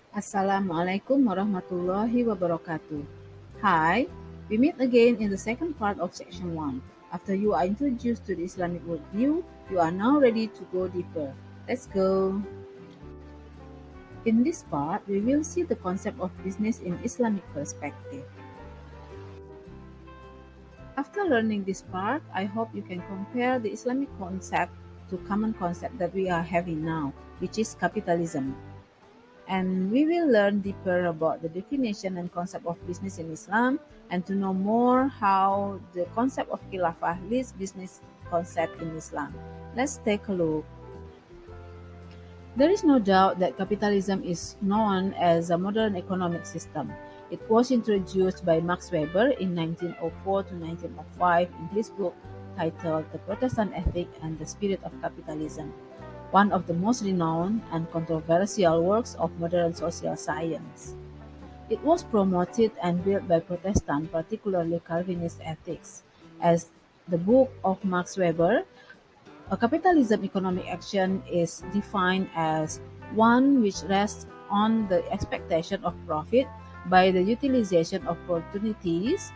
Assalamualaikum warahmatullahi wabarakatuh. Hi, we meet again in the second part of section 1. After you are introduced to the Islamic worldview, you are now ready to go deeper. Let's go. In this part, we will see the concept of business in Islamic perspective. After learning this part, I hope you can compare the Islamic concept to common concept that we are having now, which is capitalism. And we will learn deeper about the definition and concept of business in Islam and to know more how the concept of khilafah leads business concept in Islam. Let's take a look. There is no doubt that capitalism is known as a modern economic system. It was introduced by Max Weber in 1904 to 1905 in his book titled The Protestant Ethic and the Spirit of Capitalism, one of the most renowned and controversial works of modern social science. It was promoted and built by Protestants, particularly Calvinist ethics. As the book of Max Weber, a capitalism economic action is defined as one which rests on the expectation of profit by the utilization of opportunities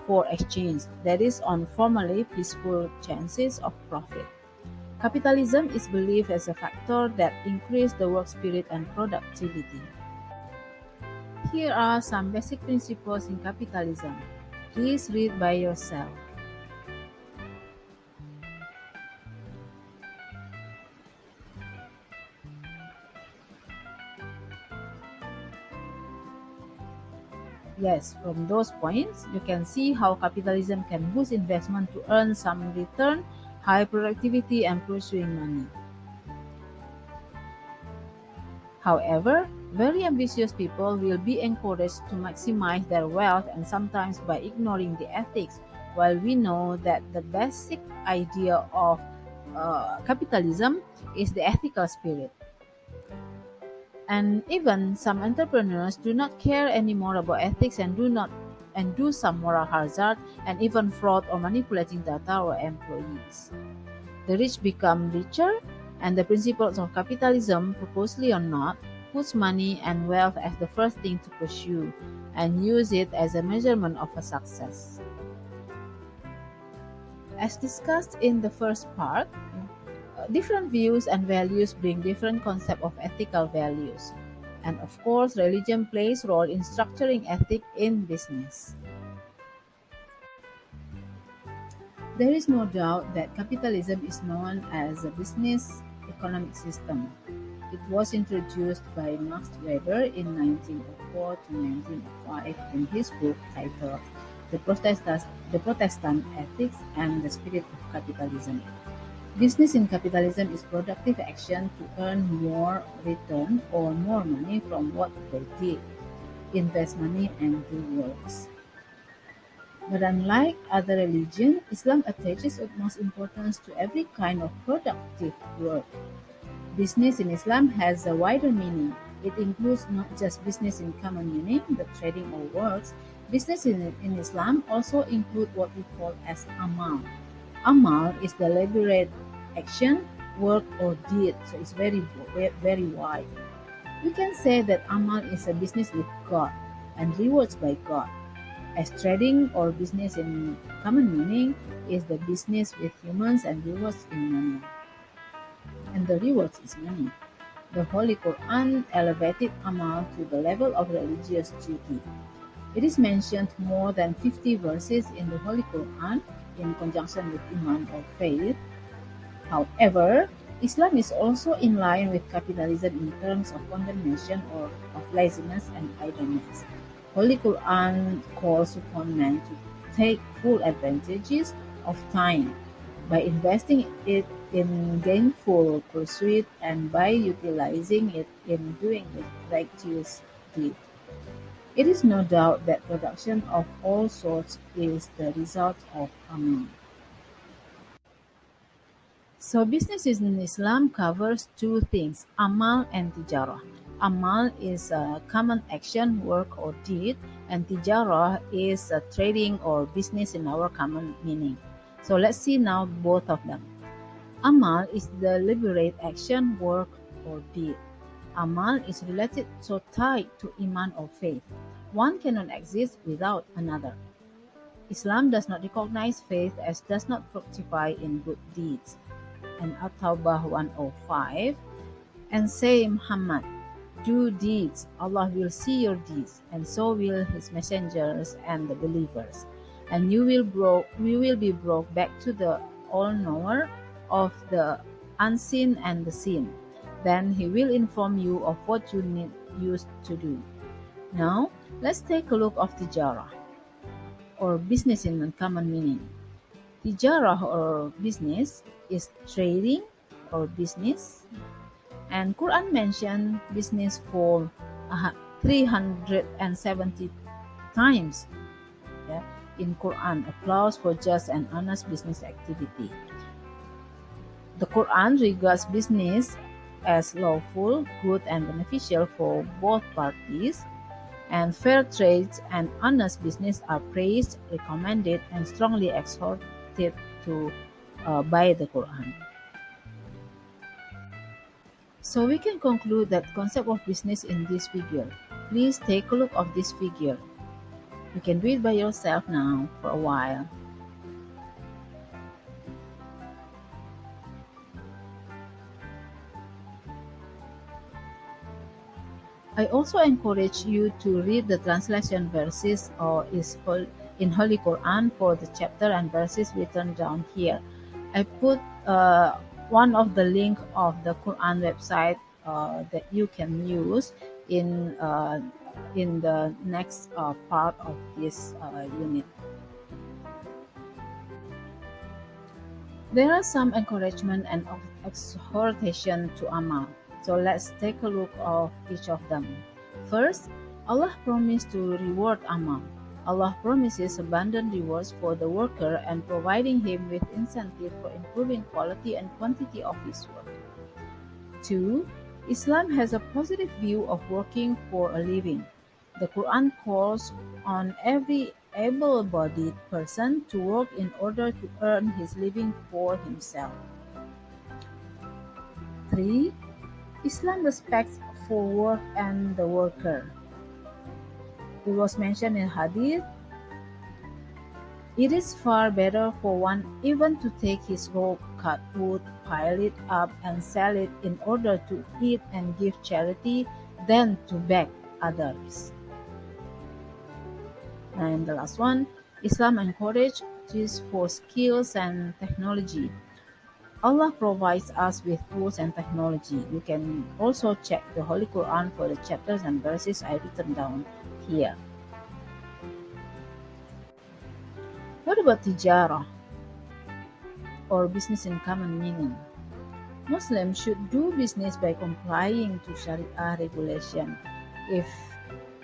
for exchange, that is, on formally peaceful chances of profit. Capitalism is believed as a factor that increases the work spirit and productivity. Here are some basic principles in capitalism. Please read by yourself. Yes, from those points, you can see how capitalism can boost investment to earn some return, high productivity, and pursuing money. However, very ambitious people will be encouraged to maximize their wealth and sometimes by ignoring the ethics, while we know that the basic idea of capitalism is the ethical spirit. And even some entrepreneurs do not care anymore about ethics and do some moral hazard and even fraud or manipulating data or employees. The rich become richer, and the principles of capitalism, purposely or not, puts money and wealth as the first thing to pursue and use it as a measurement of a success. As discussed in the first part, different views and values bring different concept of ethical values. And of course, religion plays role in structuring ethic in business. There is no doubt that capitalism is known as a business economic system. It was introduced by Max Weber in 1904 to 1905 in his book titled The Protestant Ethics and the Spirit of Capitalism. Business in capitalism is productive action to earn more return or more money from what they did, invest money and do works. But unlike other religions, Islam attaches utmost importance to every kind of productive work. Business in Islam has a wider meaning. It includes not just business in common meaning, the trading or works. Business in Islam also include what we call as amal. Amal is deliberate action, work or deed, so it's very wide. We can say that amal is a business with God and rewards by God, as trading or business in common meaning is the business with humans and rewards in money. And the rewards is money. The Holy Quran elevated amal to the level of religious duty. It is mentioned more than 50 verses in the Holy Quran in conjunction with iman or faith. However, Islam is also in line with capitalism in terms of condemnation or of laziness and idleness. Holy Quran calls upon men to take full advantages of time by investing it in gainful pursuit and by utilizing it in doing with righteous deed. It is no doubt that production of all sorts is the result of amal. So business in Islam covers two things, amal and tijarah. Amal is a common action, work or deed, and tijarah is a trading or business in our common meaning. So let's see now both of them. Amal is the deliberate action, work or deed. Amal is related so tied to Iman or faith. One cannot exist without another. Islam does not recognize faith as does not fructify in good deeds. And At-Tawbah 105, and say Muhammad, do deeds, Allah will see your deeds, and so will His messengers and the believers. And we will be brought back to the all-knower of the unseen and the seen. Then He will inform you of what you need used to do. Now, let's take a look of Tijara, or business in common meaning. Tijara or business is trading or business, and Quran mentioned business for 370 times. Yeah? In Quran, applause for just and honest business activity. The Quran regards business as lawful, good, and beneficial for both parties, and fair trades and honest business are praised, recommended, and strongly exhorted to by the Quran. So we can conclude that concept of business in this figure. Please take a look of this figure. You can read by yourself now for a while. I also encourage you to read the translation verses or in Holy Quran for the chapter and verses written down here. I put one of the link of the Quran website that you can use in uh, in the next part of this unit. There are some encouragement and exhortation to Amal. So let's take a look of each of them. First, Allah promised to reward Amal. Allah promises abundant rewards for the worker and providing him with incentive for improving quality and quantity of his work. 2. Islam has a positive view of working for a living. The Quran calls on every able-bodied person to work in order to earn his living for himself. 3. Islam respects for work and the worker. It was mentioned in Hadith, it is far better for one even to take his rope, cut wood, pile it up, and sell it in order to eat and give charity than to beg others. And the last one, Islam encourages for skills and technology. Allah provides us with tools and technology. You can also check the Holy Quran for the chapters and verses I written down here. What about tijara, or business in common meaning? Muslims should do business by complying to Sharia regulation. If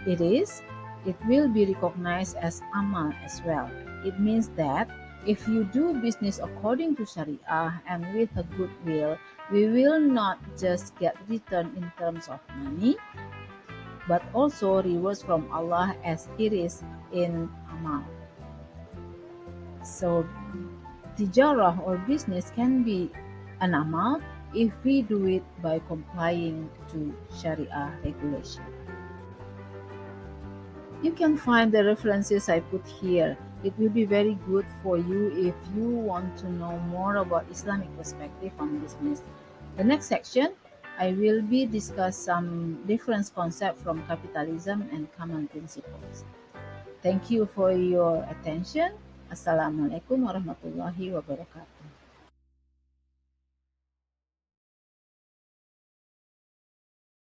it is, it will be recognized as Amal as well. It means that if you do business according to Sharia and with a good will, we will not just get return in terms of money, but also rewards from Allah as it is in Amal. So, tijara or business can be an Amal if we do it by complying to Sharia regulation. You can find the references I put here. It will be very good for you if you want to know more about Islamic perspective on business. The next section, I will be discuss some different concepts from capitalism and common principles. Thank you for your attention. Assalamualaikum warahmatullahi wabarakatuh.